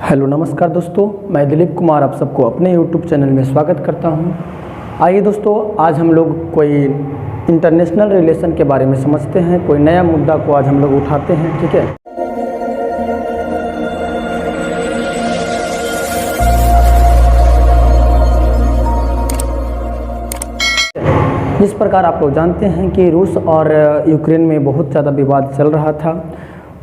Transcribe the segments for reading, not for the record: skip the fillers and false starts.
Hello नमस्कार दोस्तों, मैं दिलीप कुमार आप सबको अपने यूट्यूब चैनल में स्वागत करता हूं। आइए दोस्तों, आज हम लोग कोई इंटरनेशनल रिलेशन के बारे में समझते हैं। कोई नया मुद्दा को आज हम लोग उठाते हैं, ठीक है। जिस प्रकार आप लोग जानते हैं कि रूस और यूक्रेन में बहुत ज़्यादा विवाद चल रहा था,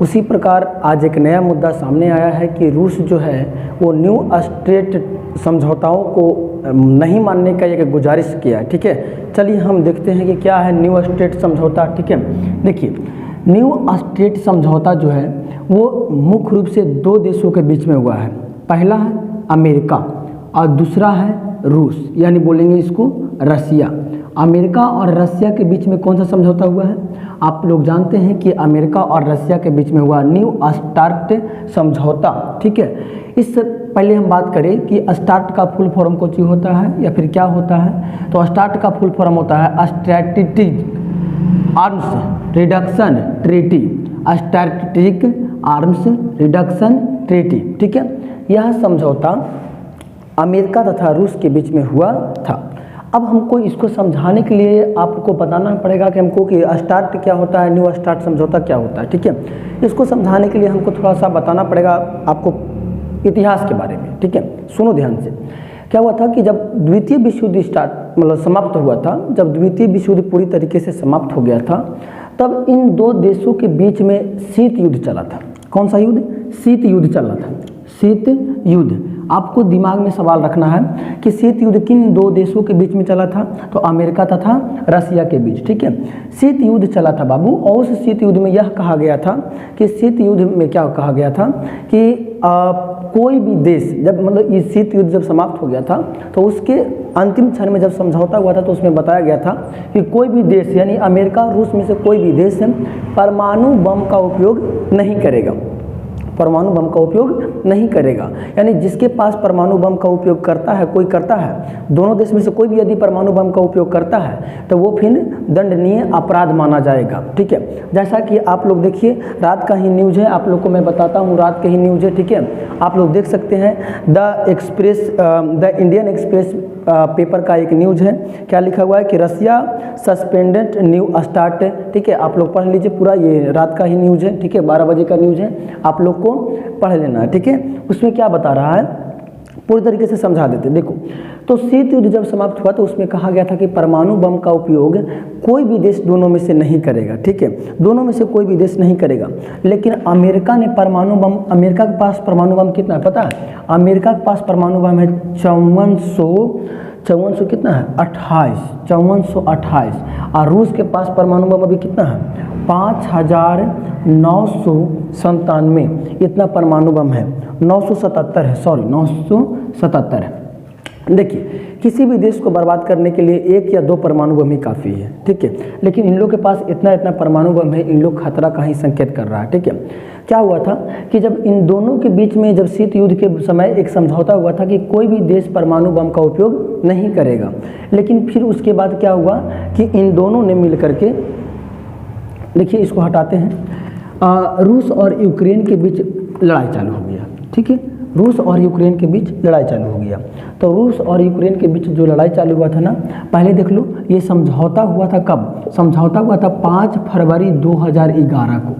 उसी प्रकार आज एक नया मुद्दा सामने आया है कि रूस जो है वो न्यू स्टेट समझौताओं को नहीं मानने का एक गुजारिश किया, ठीक है। चलिए हम देखते हैं कि क्या है न्यू स्टेट समझौता, ठीक है। देखिए, न्यू स्टेट समझौता जो है वो मुख्य रूप से दो देशों के बीच में हुआ है। पहला है अमेरिका और दूसरा है रूस, यानी बोलेंगे इसको रसिया। अमेरिका और रसिया के बीच में कौन सा समझौता हुआ है? आप लोग जानते हैं कि अमेरिका और रसिया के बीच में हुआ न्यू स्टार्ट समझौता, ठीक है। इससे पहले हम बात करें कि स्टार्ट का फुल फॉर्म कुछ होता है या फिर क्या होता है, तो स्टार्ट का फुल फॉर्म होता है strategic arms reduction treaty, strategic arms reduction treaty, ठीक है। यह समझौता अमेरिका तथा रूस के बीच में हुआ था। अब हमको इसको समझाने के लिए आपको बताना पड़ेगा कि हमको कि स्टार्ट क्या होता है, न्यू स्टार्ट समझौता क्या होता है, ठीक है। इसको समझाने के लिए हमको थोड़ा सा बताना पड़ेगा आपको इतिहास के बारे में, ठीक है। सुनो ध्यान से। क्या हुआ था कि जब द्वितीय विश्व युद्ध समाप्त हुआ था, जब द्वितीय विश्व युद्ध पूरी तरीके से समाप्त हो गया था, तब इन दो देशों के बीच में शीत युद्ध चला था। कौन सा युद्ध? शीत युद्ध चल रहा था, शीत युद्ध। आपको दिमाग में सवाल रखना है कि शीत युद्ध किन दो देशों के बीच में चला था, तो अमेरिका तथा रसिया के बीच, ठीक है। शीत युद्ध चला था बाबू, और उस शीत युद्ध में यह कहा गया था कि शीत युद्ध में क्या कहा गया था कि कोई भी देश जब ये शीत युद्ध जब समाप्त हो गया था, तो उसके अंतिम क्षण में जब समझौता हुआ था तो उसमें बताया गया था कि कोई भी देश यानी अमेरिका और रूस में से कोई भी देश परमाणु बम का उपयोग नहीं करेगा, परमाणु बम का उपयोग नहीं करेगा। यानी जिसके पास परमाणु बम का उपयोग करता है, कोई करता है, दोनों देश में से कोई भी यदि परमाणु बम का उपयोग करता है तो वो फिर दंडनीय अपराध माना जाएगा, ठीक है। जैसा कि आप लोग देखिए, रात का ही न्यूज़ है, आप लोग को मैं बताता हूँ, रात का ही न्यूज़ है, ठीक है। आप लोग देख सकते हैं द इंडियन एक्सप्रेस पेपर का एक न्यूज़ है। क्या लिखा हुआ है कि रसिया सस्पेंडेड न्यू स्टार्ट, ठीक है। आप लोग पढ़ लीजिए पूरा, ये रात का ही न्यूज़ है, ठीक है, 12 बजे का न्यूज़ है, आप लोग को पढ़ लेना है, ठीक है। उसमें क्या बता रहा है पूरी तरीके से समझा देते। देखो, तो शीत युद्ध जब समाप्त हुआ तो उसमें कहा गया था कि परमाणु बम का उपयोग कोई भी देश दोनों में से नहीं करेगा, ठीक है, दोनों में से कोई भी देश नहीं करेगा। लेकिन अमेरिका ने परमाणु बम, अमेरिका के पास परमाणु बम कितना है पता है? अमेरिका के पास परमाणु बम है 5400 कितना है? 5428। और रूस के पास परमाणु बम अभी कितना है? 5997। इतना परमाणु बम है, 977 है, सॉरी 977 है। देखिए, किसी भी देश को बर्बाद करने के लिए एक या दो परमाणु बम ही काफ़ी है, ठीक है। लेकिन इन लोग के पास इतना परमाणु बम है, इन लोग खतरा का ही संकेत कर रहा है, ठीक है। क्या हुआ था कि जब इन दोनों के बीच में जब शीत युद्ध के समय एक समझौता हुआ था कि कोई भी देश परमाणु बम का उपयोग नहीं करेगा। लेकिन फिर उसके बाद क्या हुआ कि इन दोनों ने मिल करके, देखिए इसको हटाते हैं, रूस और यूक्रेन के बीच लड़ाई चालू हो गया, ठीक है। रूस और यूक्रेन के बीच लड़ाई चालू हो गया। तो रूस और यूक्रेन के बीच जो लड़ाई चालू हुआ था ना, पहले देख लो, ये समझौता हुआ था कब? समझौता हुआ था 5 फरवरी 2011 को।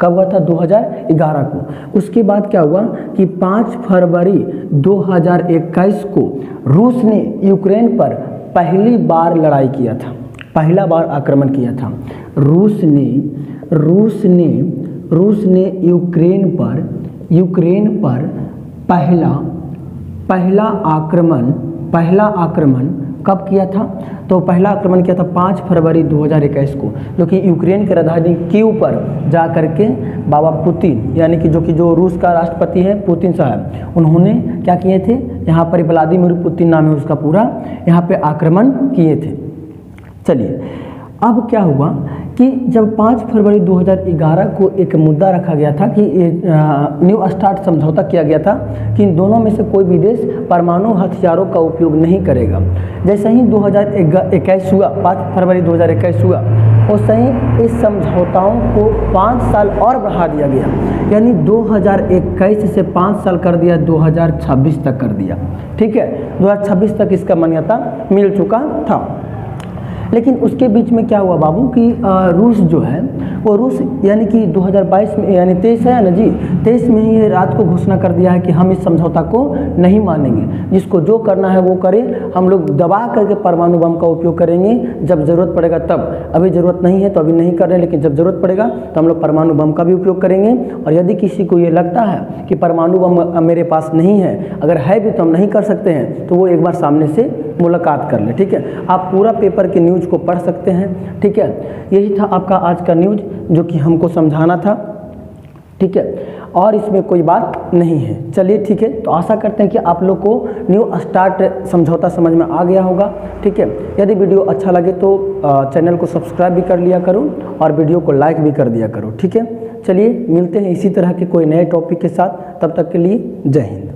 कब हुआ था? 2011 को। उसके बाद क्या हुआ कि 5 फरवरी 2021 को रूस ने यूक्रेन पर पहली बार लड़ाई किया था, पहला बार आक्रमण किया था। रूस ने यूक्रेन पर पहला आक्रमण कब किया था? तो पहला आक्रमण किया था 5 फरवरी 2021 को, जो कि यूक्रेन के राजधानी कीव पर जा करके बाबा पुतिन, यानी कि जो रूस का राष्ट्रपति है पुतिन साहब, उन्होंने क्या किए थे, यहाँ पर व्लादिमीर पुतिन नाम है उसका पूरा, यहाँ पे आक्रमण किए थे। चलिए, अब क्या हुआ कि जब 5 फरवरी 2011 को एक मुद्दा रखा गया था कि न्यू स्टार्ट समझौता किया गया था कि इन दोनों में से कोई भी देश परमाणु हथियारों का उपयोग नहीं करेगा। जैसे ही 2021 हुआ, 5 फरवरी 2021 हुआ, वैसे ही इस समझौताओं को 5 साल और बढ़ा दिया गया, यानी 2021 से 5 साल कर दिया, 2026 तक कर दिया। ठीक है, 2026 तक इसका मान्यता मिल चुका था। लेकिन उसके बीच में क्या हुआ बाबू कि रूस जो है वो रूस यानी कि 2022 में यानी 23 है ना जी, 23 में ही रात को घोषणा कर दिया है कि हम इस समझौता को नहीं मानेंगे, जिसको जो करना है वो करें, हम लोग दबा करके परमाणु बम का उपयोग करेंगे जब ज़रूरत पड़ेगा तब। अभी ज़रूरत नहीं है तो अभी नहीं कर रहे, लेकिन जब ज़रूरत पड़ेगा तो हम लोग परमाणु बम का भी उपयोग करेंगे। और यदि किसी को ये लगता है कि परमाणु बम मेरे पास नहीं है, अगर है भी तो हम नहीं कर सकते हैं, तो वो एक बार सामने से मुलाकात कर ले। ठीक है, आप पूरा पेपर के न्यूज़ को पढ़ सकते हैं। ठीक है, यही था आपका आज का न्यूज़ जो कि हमको समझाना था। ठीक है, और इसमें कोई बात नहीं है। चलिए ठीक है, तो आशा करते हैं कि आप लोग को न्यू स्टार्ट समझौता समझ में आ गया होगा। ठीक है, यदि वीडियो अच्छा लगे तो चैनल को सब्सक्राइब भी कर लिया करो और वीडियो को लाइक भी कर दिया करो। ठीक है, चलिए मिलते हैं इसी तरह के कोई नए टॉपिक के साथ, तब तक के लिए जय हिंद।